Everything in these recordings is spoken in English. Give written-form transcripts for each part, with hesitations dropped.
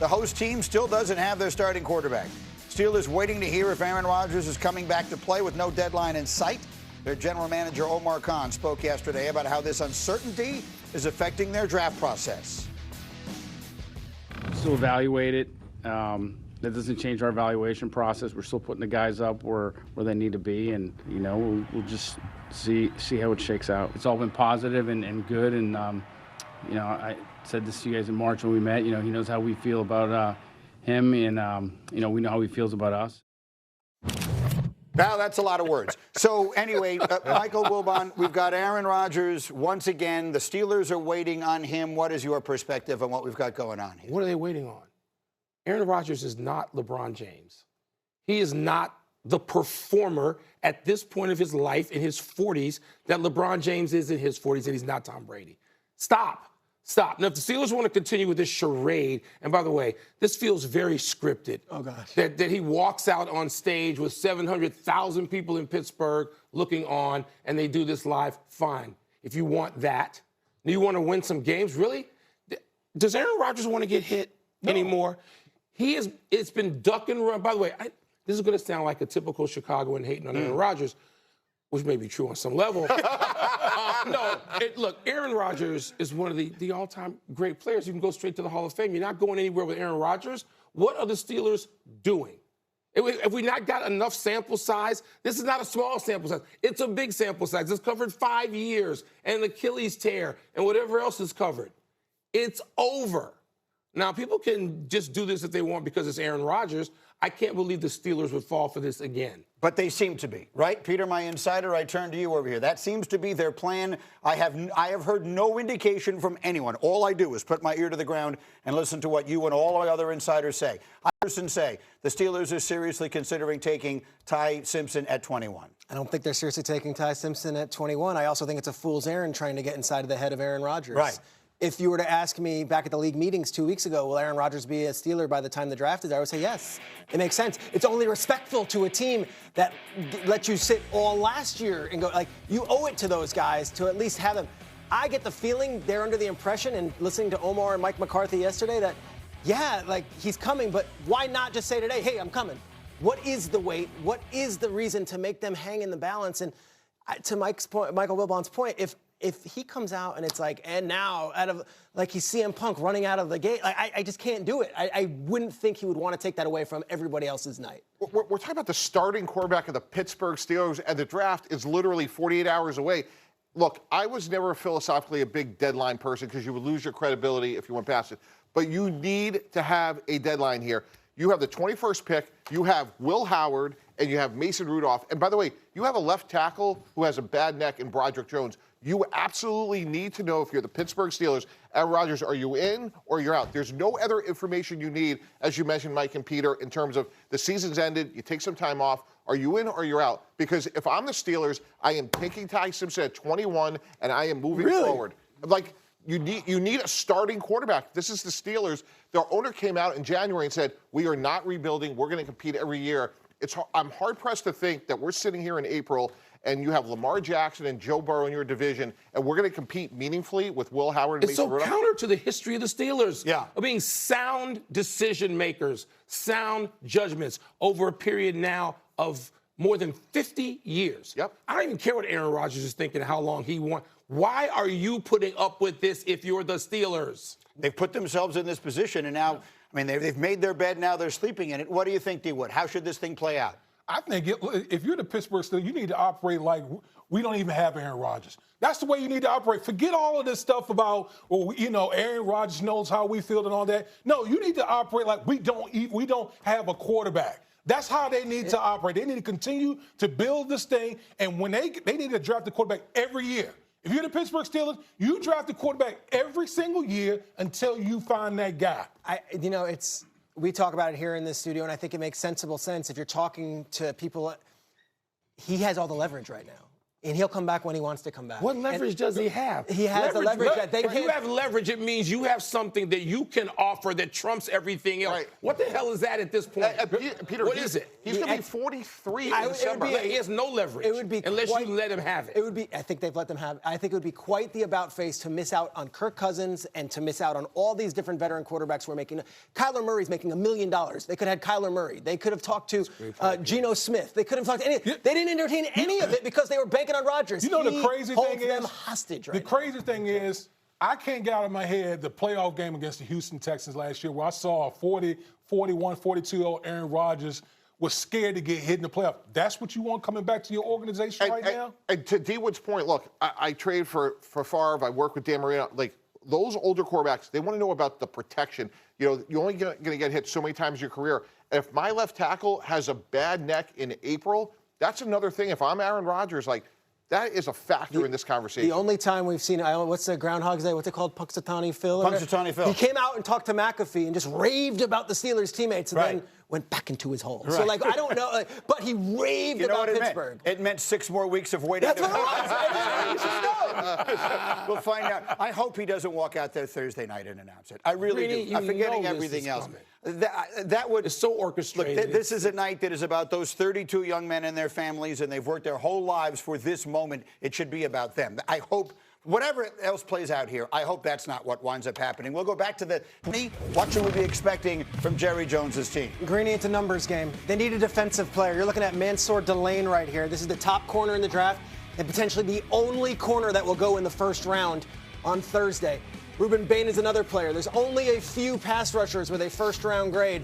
The host team still doesn't have their starting quarterback. Steelers waiting to hear if Aaron Rodgers is coming back to play with no deadline in sight. Their general manager, Omar Khan, spoke yesterday about how this uncertainty is affecting their draft process. Still evaluate it. That doesn't change our evaluation process. We're still putting the guys up where they need to be, and we'll just see how it shakes out. It's all been positive and good, and I said this to you guys in March when we met. He knows how we feel about him, and we know how he feels about us. Now, that's a lot of words. So, anyway, Michael Wilbon, we've got Aaron Rodgers once again. The Steelers are waiting on him. What is your perspective on what we've got going on here? What are they waiting on? Aaron Rodgers is not LeBron James. He is not the performer at this point of his life in his 40s that LeBron James is in his 40s, and he's not Tom Brady. Stop. Now, if the Steelers want to continue with this charade, and by the way, this feels very scripted. Oh, gosh. That he walks out on stage with 700,000 people in Pittsburgh looking on, and they do this live, fine. If you want that, you want to win some games, really? Does Aaron Rodgers want to get hit anymore? It's been duck and run. By the way, this is going to sound like a typical Chicagoan hating on Aaron Rodgers, which may be true on some level. Look, Aaron Rodgers is one of the all-time great players. You can go straight to the Hall of Fame. You're not going anywhere with Aaron Rodgers. What are the Steelers doing? If we not got enough sample size, this is not a small sample size. It's a big sample size. It's covered 5 years and an Achilles tear and whatever else is covered. It's over. Now, people can just do this if they want because it's Aaron Rodgers. I can't believe the Steelers would fall for this again. But they seem to be, right? Peter, my insider, I turn to you over here. That seems to be their plan. I have heard no indication from anyone. All I do is put my ear to the ground and listen to what you and all our other insiders say. I personally say the Steelers are seriously considering taking Ty Simpson at 21. I don't think they're seriously taking Ty Simpson at 21. I also think it's a fool's errand trying to get inside of the head of Aaron Rodgers. Right. If you were to ask me back at the league meetings 2 weeks ago, will Aaron Rodgers be a Steeler by the time the draft is, I would say yes. It makes sense. It's only respectful to a team that let you sit all last year and go, like, you owe it to those guys to at least have them. I get the feeling they're under the impression, and listening to Omar and Mike McCarthy yesterday, that, yeah, like, he's coming, but why not just say today, hey, I'm coming? What is the weight? What is the reason to make them hang in the balance? And to Mike's point, Michael Wilbon's point, if he comes out and it's like, and now out of, like, he's CM Punk running out of the gate, I just can't do it. I wouldn't think he would want to take that away from everybody else's night. We're talking about the starting quarterback of the Pittsburgh Steelers, and the draft is literally 48 hours away. Look, I was never philosophically a big deadline person because you would lose your credibility if you went past it. But you need to have a deadline here. You have the 21st pick, you have Will Howard, and you have Mason Rudolph. And by the way, you have a left tackle who has a bad neck in Broderick Jones. You absolutely need to know, if you're the Pittsburgh Steelers, Aaron Rodgers, are you in or you're out? There's no other information you need, as you mentioned, Mike and Peter, in terms of the season's ended, you take some time off, are you in or you're out? Because if I'm the Steelers, I am taking Ty Simpson at 21, and I am moving forward. Like, you need a starting quarterback. This is the Steelers. Their owner came out in January and said, we are not rebuilding. We're going to compete every year. I'm hard-pressed to think that we're sitting here in April and you have Lamar Jackson and Joe Burrow in your division, and we're going to compete meaningfully with Will Howard and Mason Rudolph. It's so counter to the history of the Steelers. Yeah. Of being sound decision makers, sound judgments over a period now of more than 50 years. Yep. I don't even care what Aaron Rodgers is thinking, how long he wants. Why are you putting up with this if you're the Steelers? They've put themselves in this position, and now, I mean, they've made their bed, now they're sleeping in it. What do you think, D. Wood? How should this thing play out? I think if you're the Pittsburgh Steelers, you need to operate like we don't even have Aaron Rodgers. That's the way you need to operate. Forget all of this stuff about, Aaron Rodgers knows how we feel and all that. No, you need to operate like we don't have a quarterback. That's how they need to operate. They need to continue to build this thing, and when they need to draft the quarterback every year. If you're the Pittsburgh Steelers, you draft the quarterback every single year until you find that guy. We talk about it here in this studio, and I think it makes sensible sense if you're talking to people. He has all the leverage right now. And he'll come back when he wants to come back. What leverage does he have? He has the leverage that they If you can't. have leverage, it means you have something that you can offer that trumps everything else. Right. What the hell is that at this point? Peter, what is it? He's going to be 43 in it would December. be- He has no leverage It would be unless quite- you let him have it. It would be. I think they've let them have. I think it would be quite the about face to miss out on Kirk Cousins and to miss out on all these different veteran quarterbacks who are making. Kyler Murray's making $1 million. They could have had Kyler Murray. They could have talked to Geno Smith. They could have talked to any. They didn't entertain any of it because they were banking on Rodgers. You know the crazy thing is, them hostage right the crazy thing is, I can't get out of my head the playoff game against the Houston Texans last year where I saw a 40, 41, 42-year-old Aaron Rodgers was scared to get hit in the playoff. That's what you want coming back to your organization right now? And to D Wood's point, look, I trade for Favre. I work with Dan Marino. Like, those older quarterbacks, they want to know about the protection. You know, you're only going to get hit so many times in your career. If my left tackle has a bad neck in April, that's another thing. If I'm Aaron Rodgers, like, that is a factor in this conversation. The only time we've seen, what's the Groundhog's Day? What's it called? Punxsutawney Phil? Punxsutawney Phil. He came out and talked to McAfee and just raved about the Steelers teammates and then went back into his hole. So, like, I don't know. But he raved about Pittsburgh. It meant 6 more weeks of waiting. That's what it was. We'll find out. I hope he doesn't walk out there Thursday night and announce it. I really do. I'm forgetting everything else. That would. It's so orchestrated. Look, this is a night that is about those 32 young men and their families, and they've worked their whole lives for this moment. It should be about them. I hope. Whatever else plays out here, I hope that's not what winds up happening. We'll go back to what should we be expecting from Jerry Jones's team? Greeny, it's a numbers game. They need a defensive player. You're looking at Mansour Delane right here. This is the top corner in the draft and potentially the only corner that will go in the first round on Thursday. Ruben Bain is another player. There's only a few pass rushers with a first-round grade.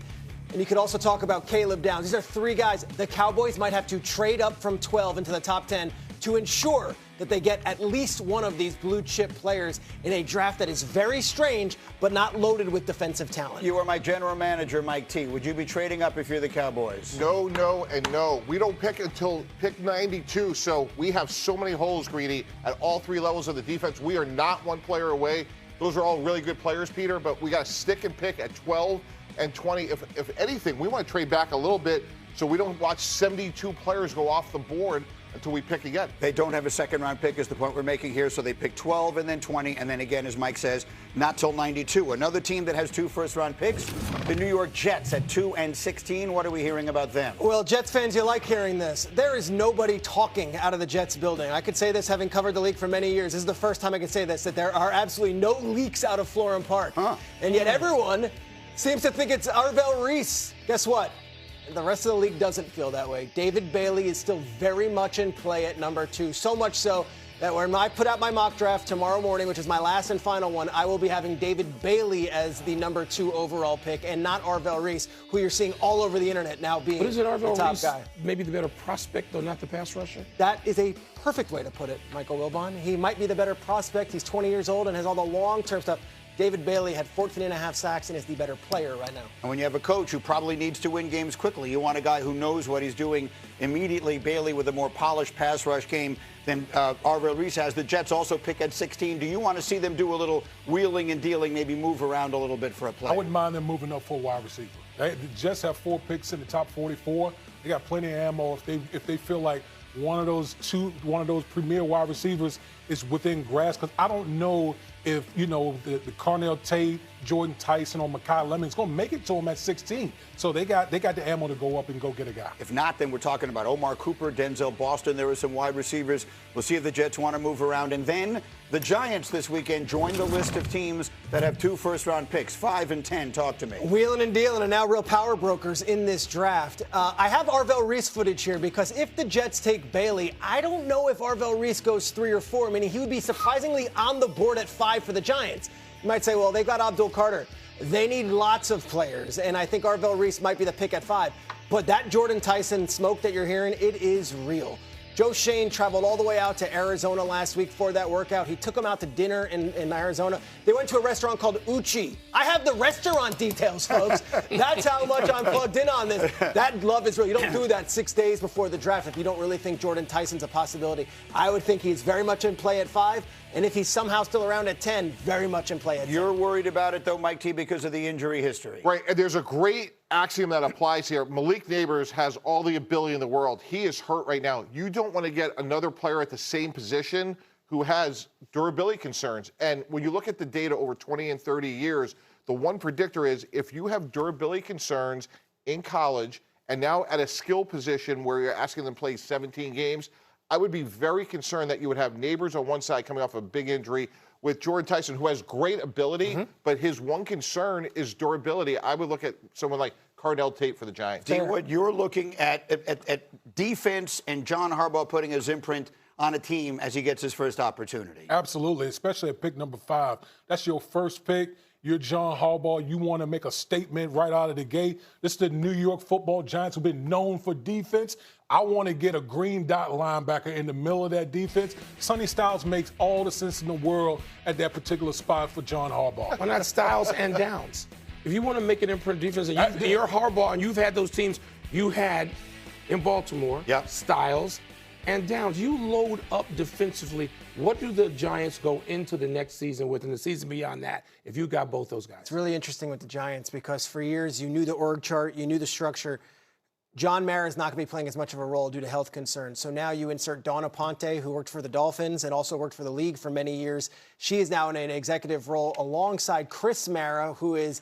And you could also talk about Caleb Downs. These are 3 guys. The Cowboys might have to trade up from 12 into the top 10 to ensure that they get at least one of these blue-chip players in a draft that is very strange but not loaded with defensive talent. You are my general manager, Mike T. Would you be trading up if you're the Cowboys? No, no, and no. We don't pick until pick 92, so we have so many holes, Greedy, at all 3 levels of the defense. We are not 1 player away. Those are all really good players, Peter, but we got to stick and pick at 12 and 20. If anything, we want to trade back a little bit so we don't watch 72 players go off the board until we pick again. They don't have a second-round pick is the point we're making here, so they pick 12 and then 20, and then again, as Mike says, not till 92. Another team that has 2 first-round picks, the New York Jets at 2 and 16. What are we hearing about them? Well, Jets fans, you like hearing this. There is nobody talking out of the Jets building. I could say this having covered the league for many years. This is the first time I can say this, that there are absolutely no leaks out of Florham Park. And yet everyone seems to think it's Arvell Reese. Guess what? The rest of the league doesn't feel that way. David Bailey is still very much in play at number 2, so much so that when I put out my mock draft tomorrow morning, which is my last and final one, I will be having David Bailey as the number 2 overall pick and not Arvell Reese, who you're seeing all over the internet now being But isn't Arvell the top Reese guy. maybe the better prospect, though, not the pass rusher? That is a perfect way to put it, Michael Wilbon. He might be the better prospect. He's 20 years old and has all the long-term stuff. David Bailey had 14.5 sacks and is the better player right now. And when you have a coach who probably needs to win games quickly, you want a guy who knows what he's doing immediately. Bailey with a more polished pass rush game than Arvell Reese has. The Jets also pick at 16. Do you want to see them do a little wheeling and dealing, maybe move around a little bit for a play? I wouldn't mind them moving up for a wide receiver. The Jets have 4 picks in the top 44. They got plenty of ammo if they feel like one of those premier wide receivers is within grasp. Because I don't know if, the Carnell Tate, Jordan Tyson, or Mekhi Lemons going to make it to him at 16. So they got the ammo to go up and go get a guy. If not, then we're talking about Omar Cooper, Denzel Boston. There are some wide receivers. We'll see if the Jets want to move around. And then the Giants this weekend join the list of teams that have 2 first-round picks, 5 and 10. Talk to me. Wheeling and dealing are now real power brokers in this draft. I have Arvell Reese footage here because if the Jets take Bailey, I don't know if Arvell Reese goes 3 or 4, meaning he would be surprisingly on the board at 5 for the Giants. You might say, well, they've got Abdul Carter. They need lots of players, and I think Arvell Reese might be the pick at 5. But that Jordan Tyson smoke that you're hearing, it is real. Joe Shane traveled all the way out to Arizona last week for that workout. He took him out to dinner in Arizona. They went to a restaurant called Uchi. I have the restaurant details, folks. That's how much I'm plugged in on this. That love is real. You don't do that 6 days before the draft if you don't really think Jordan Tyson's a possibility. I would think he's very much in play at 5. And if he's somehow still around at 10, very much in play at 10. You're worried about it, though, Mike T, because of the injury history. Right, and there's a great axiom that applies here. Malik Neighbors has all the ability in the world. He is hurt right now. You don't want to get another player at the same position who has durability concerns. And when you look at the data over 20 and 30 years, the one predictor is if you have durability concerns in college and now at a skill position where you're asking them to play 17 games, I would be very concerned that you would have Neighbors on one side coming off a big injury with Jordan Tyson, who has great ability, but his one concern is durability. I would look at someone like Cardell Tate for the Giants. See, what you're looking at defense and John Harbaugh putting his imprint on a team as he gets his first opportunity. Absolutely, especially at pick number 5. That's your first pick. You're John Harbaugh. You want to make a statement right out of the gate. This is the New York Football Giants, who've been known for defense. I want to get a green dot linebacker in the middle of that defense. Sonny Styles makes all the sense in the world at that particular spot for John Harbaugh. Why not Styles and Downs? If you want to make an imprint defense, and you're Harbaugh, and you've had those teams you had in Baltimore, Styles and Downs, you load up defensively. What do the Giants go into the next season with, and the season beyond that, if you got both those guys? It's really interesting with the Giants because for years you knew the org chart, you knew the structure. John Mara is not going to be playing as much of a role due to health concerns. So now you insert Donna Ponte, who worked for the Dolphins and also worked for the league for many years. She is now in an executive role alongside Chris Mara, who is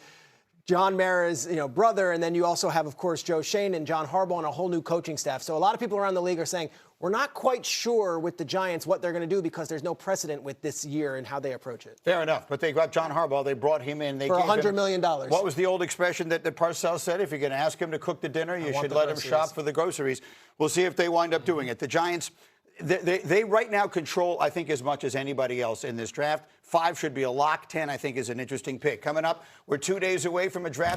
John Mara's brother. And then you also have, of course, Joe Shane and John Harbaugh and a whole new coaching staff. So a lot of people around the league are saying, we're not quite sure with the Giants what they're going to do because there's no precedent with this year and how they approach it. Fair enough. But they got John Harbaugh. They brought him in. They for gave $100 him, million. What was the old expression that Parcells said? If you're going to ask him to cook the dinner, you should let him shop for the groceries. We'll see if they wind up doing it. The Giants, they right now control, I think, as much as anybody else in this draft. 5 should be a lock. 10, I think, is an interesting pick. Coming up, we're 2 days away from a draft.